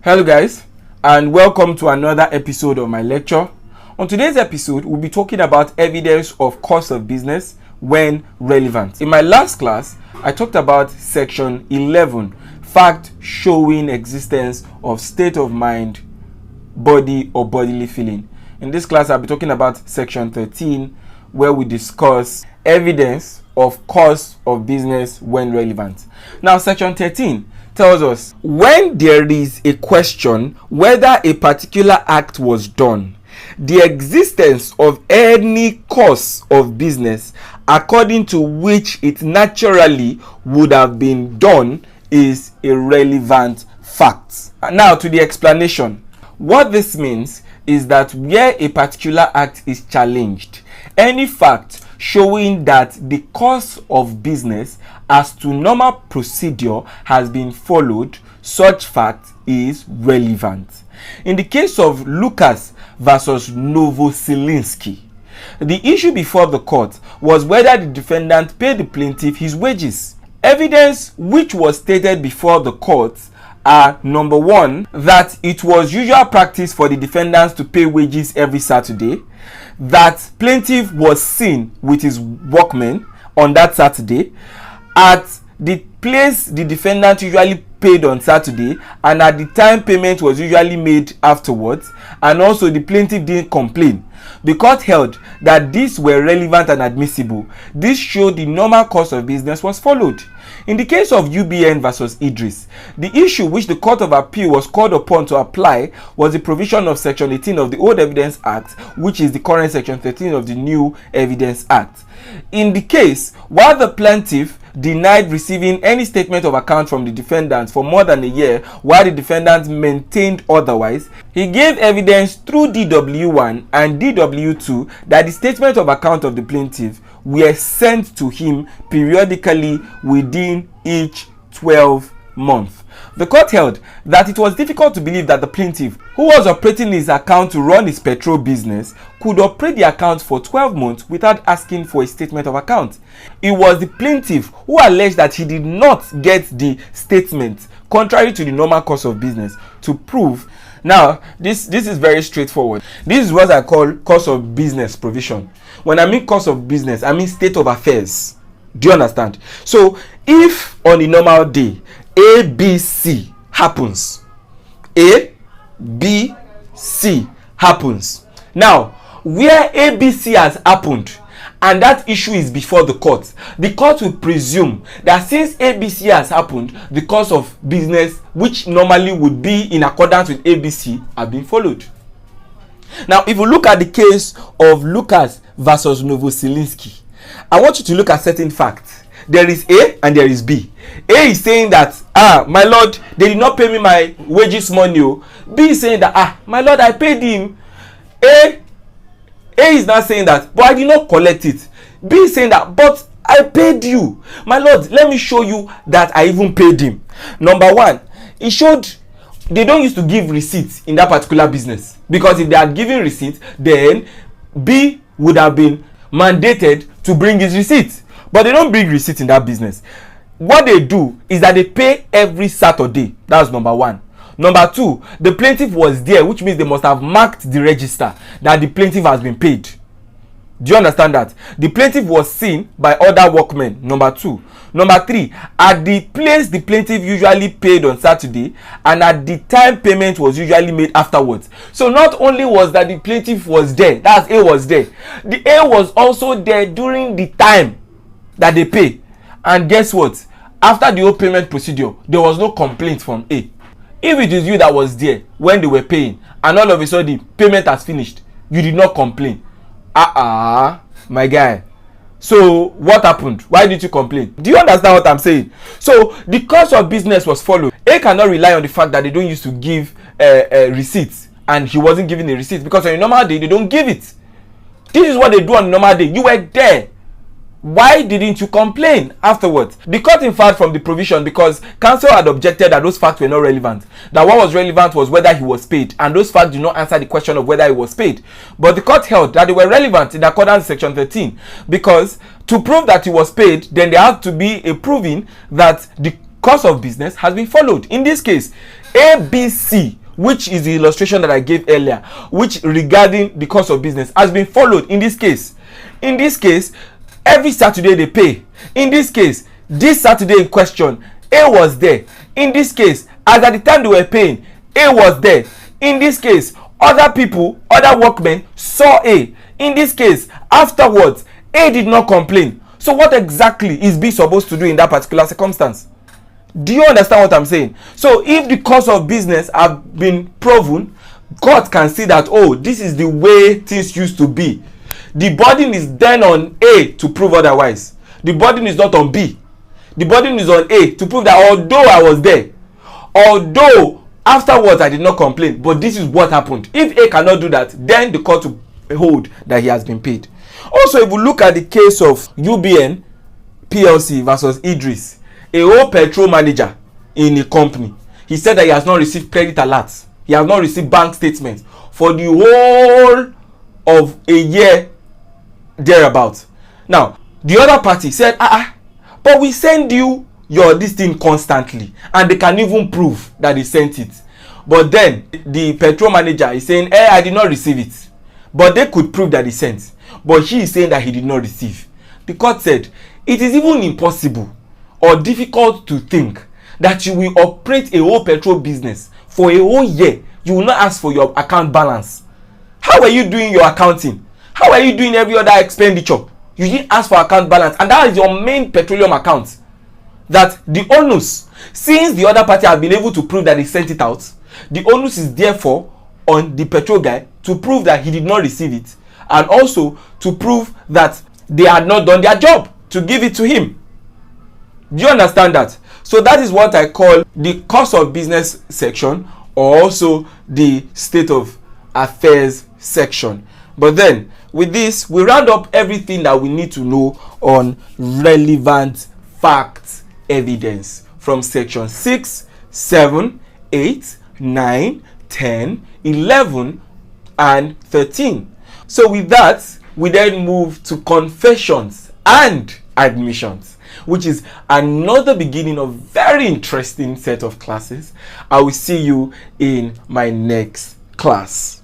Hello guys, and welcome to another episode of my lecture. On today's episode, we'll be talking about evidence of course of business when relevant. In my last class, I talked about section 11, fact showing existence of state of mind, body or bodily feeling. In this class, I'll be talking about section 13, where we discuss evidence of course of business when relevant. Now, section 13 tells us when there is a question whether a particular act was done, the existence of any course of business according to which it naturally would have been done is a relevant fact. Now to the explanation. What this means is that where a particular act is challenged, any fact showing that the course of business as to normal procedure has been followed, such fact is relevant. In the case of Lucas versus NOVOSILIESKI, the issue before the court was whether the defendant paid the plaintiff his wages. Evidence which was stated before the court are: number one, that it was usual practice for the defendants to pay wages every Saturday, that plaintiff was seen with his workmen on that Saturday, at the place the defendant usually paid on Saturday, and at the time payment was usually made afterwards, and also the plaintiff didn't complain. The court held that these were relevant and admissible. This showed the normal course of business was followed. In the case of UBN versus Idris, the issue which the Court of Appeal was called upon to apply was the provision of Section 18 of the Old Evidence Act, which is the current Section 13 of the New Evidence Act. In the case, while the plaintiff denied receiving any statement of account from the defendant for more than a year, while the defendant maintained otherwise, he gave evidence through DW1 and DW2 that the statement of account of the plaintiff were sent to him periodically within each 12 months. The court held that it was difficult to believe that the plaintiff, who was operating his account to run his petrol business, could operate the account for 12 months without asking for a statement of account. It was the plaintiff who alleged that he did not get the statement, contrary to the normal course of business, to prove. Now, this is very straightforward. This is what I call course of business provision. When I mean course of business, I mean state of affairs. Do you understand? So, if on a normal day, A, B, C happens, A, B, C happens. Now, where A, B, C has happened, and that issue is before the court will presume that since ABC has happened, the course of business which normally would be in accordance with ABC have been followed. Now, if you look at the case of Lucas versus NOVOSILIESKI, I want you to look at certain facts. There is A and there is B. A is saying that, my lord, they did not pay me my wages money. B is saying that, my lord, I paid him. A is not saying that, but I did not collect it. B is saying that, but I paid you. My lord, let me show you that I even paid him. Number one, it showed they don't used to give receipts in that particular business. Because if they had given receipts, then B would have been mandated to bring his receipts. But they don't bring receipts in that business. What they do is that they pay every Saturday. That's number one. Number two, the plaintiff was there, which means they must have marked the register that the plaintiff has been paid. Do you understand that? The plaintiff was seen by other workmen. Number two. Number three, at the place the plaintiff usually paid on Saturday, and at the time payment was usually made afterwards. So not only was that the plaintiff was there, that's A was there, the A was also there during the time that they pay. And guess what? After the whole payment procedure, there was no complaint from A. If it is you that was there when they were paying, and all of a sudden the payment has finished, you did not complain. My guy. So what happened? Why did you complain? Do you understand what I'm saying? So the course of business was followed. A cannot rely on the fact that they don't used to give receipts, and he wasn't giving a receipt, because on a normal day they don't give it. This is what they do on a normal day. You were there. Why didn't you complain afterwards? The court inferred from the provision, because counsel had objected that those facts were not relevant. That what was relevant was whether he was paid, and those facts did not answer the question of whether he was paid. But the court held that they were relevant in accordance with Section 13, because to prove that he was paid, then there had to be a proving that the course of business has been followed. In this case, ABC, which is the illustration that I gave earlier, which regarding the course of business, has been followed in this case. In this case, every Saturday they pay. In this case, this Saturday in question, A was there. In this case, as at the time they were paying, A was there. In this case, other people, other workmen saw A. In this case, afterwards, A did not complain. So what exactly is B supposed to do in that particular circumstance? Do you understand what I'm saying? So if the course of business have been proven, God can see that, oh, this is the way things used to be. The burden is then on A to prove otherwise. The burden is not on B. The burden is on A to prove that although I was there, although afterwards I did not complain, but this is what happened. If A cannot do that, then the court will hold that he has been paid. Also, if we look at the case of UBN PLC versus Idris, a whole petrol manager in a company, he said that he has not received credit alerts, he has not received bank statements for the whole of a year thereabout. Now, the other party said, but we send you this thing constantly, and they can even prove that they sent it. But then the petrol manager is saying, I did not receive it. But they could prove that he sent. But he is saying that he did not receive. The court said, it is even impossible or difficult to think that you will operate a whole petrol business for a whole year. You will not ask for your account balance. How are you doing your accounting? How are you doing every other expenditure? You didn't ask for account balance, and that is your main petroleum account. That the onus, since the other party have been able to prove that they sent it out, the onus is therefore on the petrol guy to prove that he did not receive it, and also to prove that they had not done their job to give it to him. Do you understand that? So that is what I call the course of business section, or also the state of affairs section. But then with this, we round up everything that we need to know on relevant facts evidence from section 6, 7, 8, 9, 10, 11, and 13. So with that, we then move to confessions and admissions, which is another beginning of very interesting set of classes. I will see you in my next class.